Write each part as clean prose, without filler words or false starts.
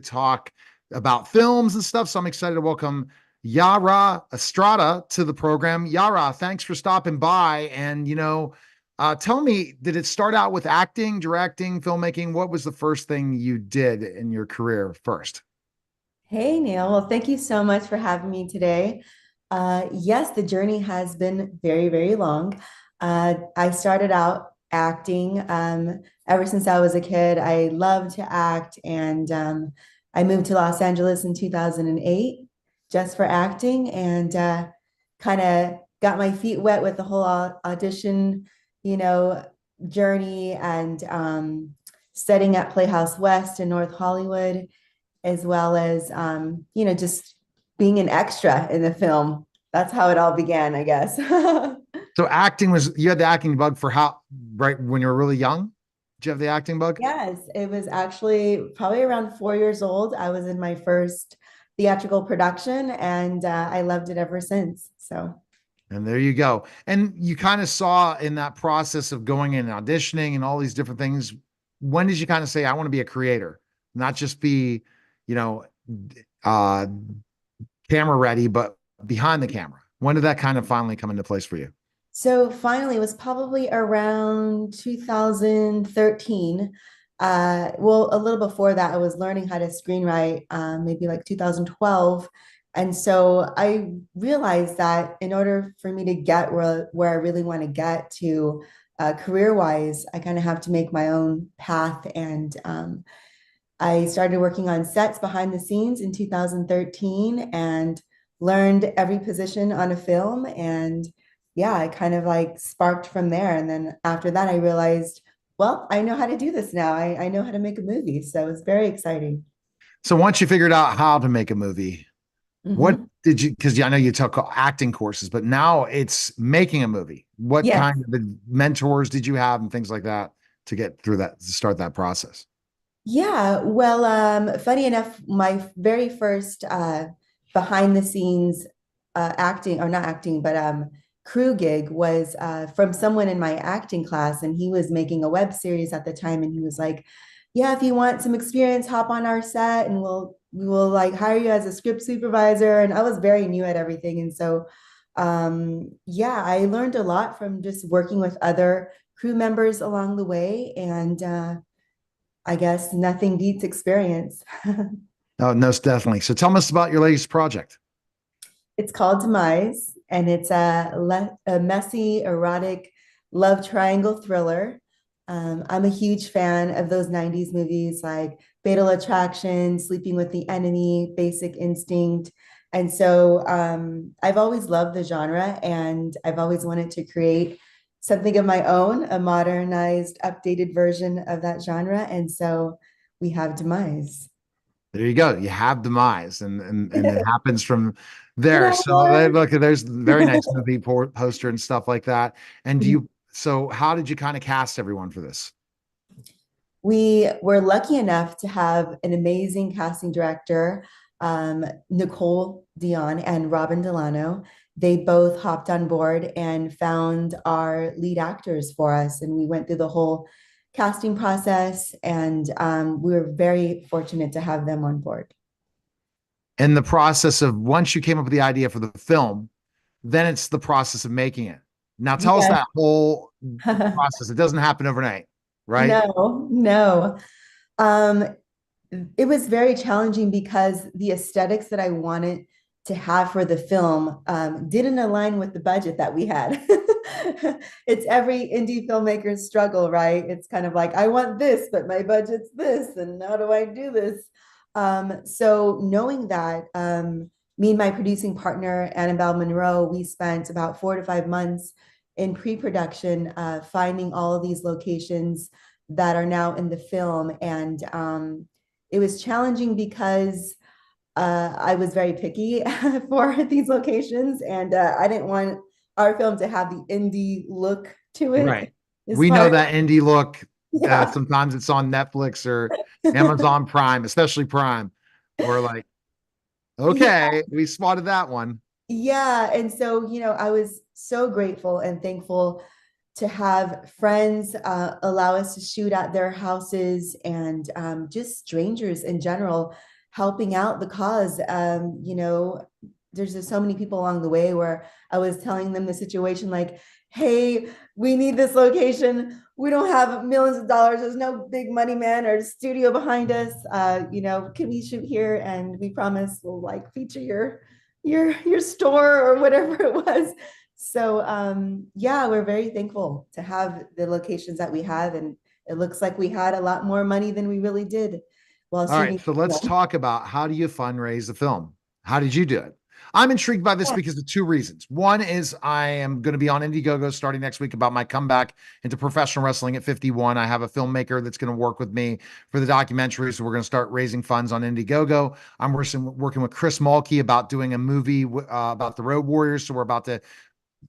talk about films and stuff. So I'm excited to welcome Yara Estrada to the program. Yara, thanks for stopping by. And, tell me, did it start out with acting, directing, filmmaking? What was the first thing you did in your career first? Hey, Neil. Well, thank you so much for having me today. Yes, the journey has been very, very long. I started out acting ever since I was a kid. I loved to act, and I moved to Los Angeles in 2008 just for acting and kind of got my feet wet with the whole audition, you know, journey and studying at Playhouse West in North Hollywood as well as just being an extra in the film. That's how it all began, I guess. So acting was, you had the acting bug for how, right when you were really young? Did you have the acting bug? Yes, it was actually probably around 4 years old. I was in my first theatrical production, and I loved it ever since. So And there you go. And you kind of saw in that process of going and auditioning and all these different things, when did you kind of say, I want to be a creator, not just be, you know, uh, camera ready, but behind the camera? When did that kind of finally come into place for you? So finally, it was probably around 2013. Well, a little before that, I was learning how to screenwrite, maybe like 2012. And so I realized that in order for me to get where I really want to get to career-wise, I kind of have to make my own path. And I started working on sets behind the scenes in 2013 and learned every position on a film. And yeah, I kind of like sparked from there. And then after that, I realized, well, I know how to do this now. I know how to make a movie. So it was very exciting. So once you figured out how to make a movie, what Mhm. did you, because I know you took acting courses, but now it's making a movie. What Yes. kind of mentors did you have and things like that to get through that, to start that process? Yeah. Well, funny enough, my very first behind the scenes acting or not acting, but crew gig was from someone in my acting class, and he was making a web series at the time, and he was like, "Yeah, if you want some experience, hop on our set, and we will like hire you as a script supervisor." And I was very new at everything, and so yeah, I learned a lot from just working with other crew members along the way, and I guess nothing beats experience. Oh, no, definitely. So tell us about your latest project. It's called Demise, and it's a messy, erotic love triangle thriller. I'm a huge fan of those 90s movies like Fatal Attraction, Sleeping with the Enemy, Basic Instinct. And so I've always loved the genre, and I've always wanted to create something of my own, a modernized, updated version of that genre. And so we have Demise. There you go. You have demise, and it happens from Did there. I, So Lord? look, there's very nice movie poster and stuff like that. And do you? So how did you kind of cast everyone for this? We were lucky enough to have an amazing casting director, Nicole Dion and Robin Delano. They both hopped on board and found our lead actors for us. And we went through the whole casting process, and we were very fortunate to have them on board. And the process of once you came up with the idea for the film, then it's the process of making it. Now tell us Yes. that whole process. It doesn't happen overnight, right? No, no. Um, it was very challenging because the aesthetics that I wanted to have for the film didn't align with the budget that we had. It's every indie filmmaker's struggle, right? It's kind of like, I want this, but my budget's this, and how do I do this? So knowing that, me and my producing partner, Annabelle Monroe, we spent about 4 to 5 months in pre-production, finding all of these locations that are now in the film. And it was challenging because I was very picky for these locations, and I didn't want our film to have the indie look to it. Right. As We know far, that indie look. yeah, Sometimes it's on Netflix or Amazon Prime, especially Prime. We're like, yeah, okay, we spotted that one. yeah. And so, I was so grateful and thankful to have friends allow us to shoot at their houses, and just strangers in general helping out the cause. There's just so many people along the way where I was telling them the situation, like, hey, we need this location. We don't have millions of dollars. There's no big money man or studio behind us. Can we shoot here? And we promise we'll like feature your store or whatever it was. So yeah, we're very thankful to have the locations that we have, and it looks like we had a lot more money than we really did while All right, shooting. so let's talk about how do you fundraise the film? How did you do it? I'm intrigued by this Yeah. because of two reasons. One is I am going to be on Indiegogo starting next week about my comeback into professional wrestling at 51. I have a filmmaker that's going to work with me for the documentary, so we're going to start raising funds on Indiegogo. I'm working with Chris Mulkey about doing a movie about the Road Warriors, so we're about to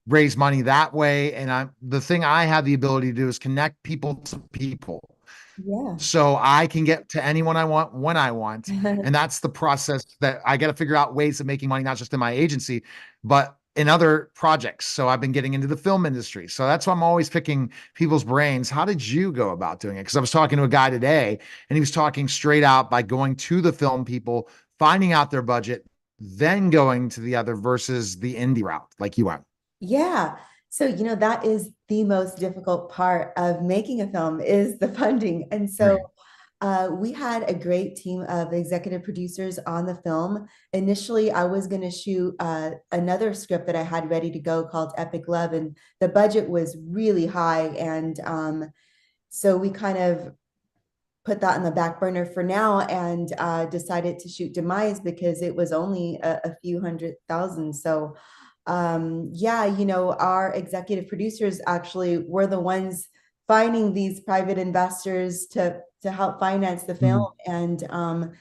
raise money that way. And the thing I have the ability to do is connect people to people, Yeah. so I can get to anyone I want when I want. And that's the process that I got to figure out ways of making money, not just in my agency, but in other projects. So I've been getting into the film industry. So that's why I'm always picking people's brains. How did you go about doing it? Because I was talking to a guy today and he was talking straight out by going to the film people, finding out their budget, then going to the other versus the indie route like you went. Yeah. So, that is the most difficult part of making a film is the funding. And so Right. we had a great team of executive producers on the film. Initially, I was going to shoot another script that I had ready to go called Epic Love, and the budget was really high. And so we kind of put that on the back burner for now, and decided to shoot Demise because it was only a few $100,000. So yeah, our executive producers actually were the ones finding these private investors to help finance the film. Mhm. And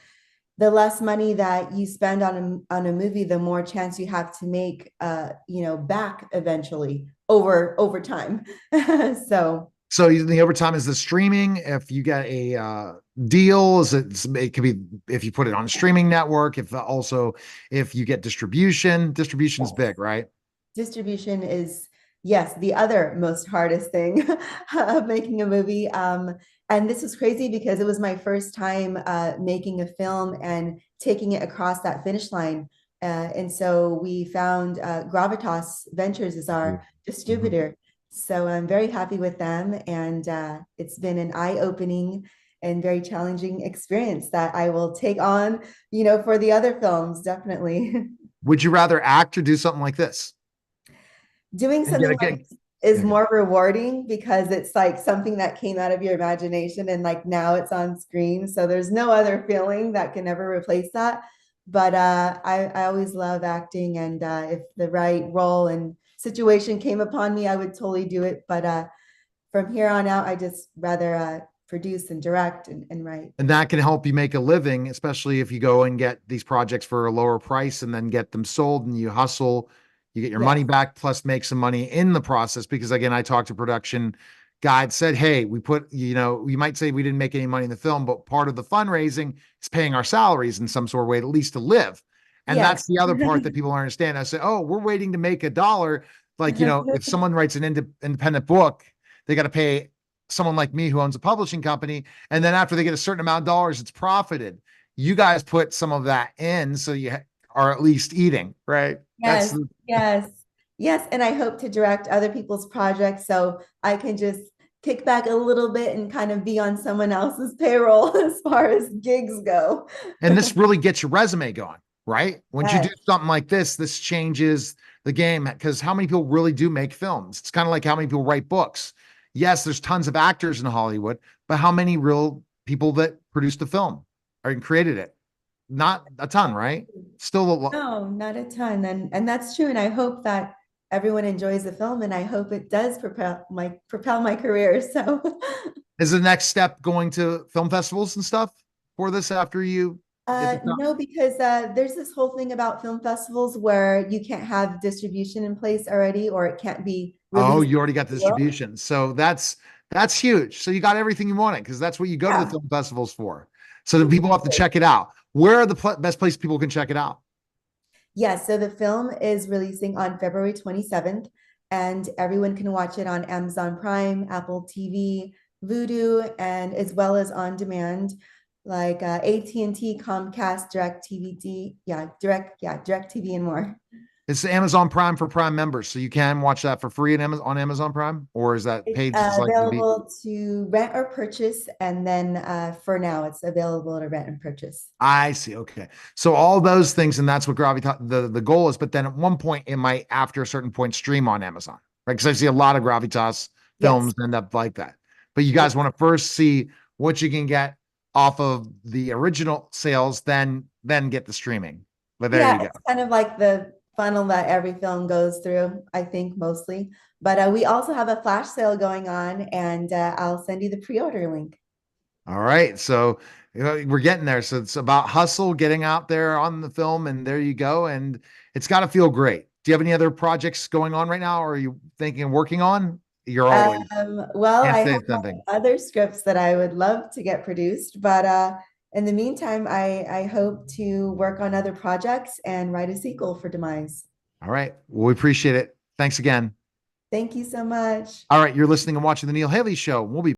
the less money that you spend on a movie, the more chance you have to make back eventually over time. So So the overtime is the streaming. If you get a deal, it could be if you put it on a streaming network. If also if you get distribution is big, right? distribution is, yes, the other most hardest thing of making a movie. And this was crazy because it was my first time making a film and taking it across that finish line. And so we found Gravitas Ventures as our Mhm. distributor. So I'm very happy with them. And it's been an eye-opening and very challenging experience that I will take on, for the other films, definitely. Would you rather act or do something like this? Doing And get something a like gig? this is Yeah. more rewarding because it's like something that came out of your imagination and like now it's on screen. So there's no other feeling that can ever replace that. But I always love acting, and if the right role and situation came upon me, I would totally do it. But from here on out, I just rather produce and direct and write. And that can help you make a living, especially if you go and get these projects for a lower price and then get them sold and you hustle, you get your money Yes. back, plus make some money in the process. Because again, I talked to production guy said, hey, we put, you might say we didn't make any money in the film, but part of the fundraising is paying our salaries in some sort of way, at least to live. And Yes. that's the other part that people don't understand. I say, oh, we're waiting to make a dollar. Like, if someone writes an independent book, they got to pay someone like me who owns a publishing company. And then after they get a certain amount of dollars, it's profited. You guys put some of that in, so you are at least eating, right? That's Yes, yes, yes. And I hope to direct other people's projects so I can just kick back a little bit and kind of be on someone else's payroll as far as gigs go. and this really gets your resume going, right? Once you do Yes, something like this changes the game because how many people really do make films? It's kind of like how many people write books. Yes, there's tons of actors in Hollywood, but how many real people that produced the film or created it? Not a ton, right? Still a lot. no, not a ton. And that's true. And I hope that everyone enjoys the film, and I hope it does propel my career. So Is the next step going to film festivals and stuff for this after you get this out? No, because there's this whole thing about film festivals where you can't have distribution in place already, or it can't be Oh, released. you already got the distribution. So that's huge. So you got everything you wanted because that's what you go to the Yeah. film festivals for. So the people have to check it out. Where are the best place people can check it out? Yeah, so the film is releasing on February 27th. and everyone can watch it on Amazon Prime, Apple TV, Vudu, and as well as on demand, like AT&T, Comcast, Direct TV, and more. It's Amazon Prime for Prime members, so you can watch that for free on Amazon Prime, or is that It's paid just like the V? available to rent or purchase, and then for now, it's available to rent and purchase. I see. Okay. So all those things, and that's what Gravitas, the goal is. But then at one point, it might, after a certain point, stream on Amazon, right? Because I see a lot of Gravitas Yes. films end up like that. But you Yes. guys want to first see what you can get off of the original sales, then get the streaming. But there you Yeah, go. it's kind of like the funnel that every film goes through, I think mostly. But we also have a flash sale going on, and I'll send you the pre-order link. All right. So we're getting there. So it's about hustle, getting out there on the film, and there you go. And it's got to feel great. Do you have any other projects going on right now, or are you thinking of working on? You're always Well, can't I say have it's something. other scripts that I would love to get produced, but in the meantime, I hope to work on other projects and write a sequel for Demise. All right. Well, we appreciate it. Thanks again. Thank you so much. All right. You're listening and watching the Neil Haley Show. We'll be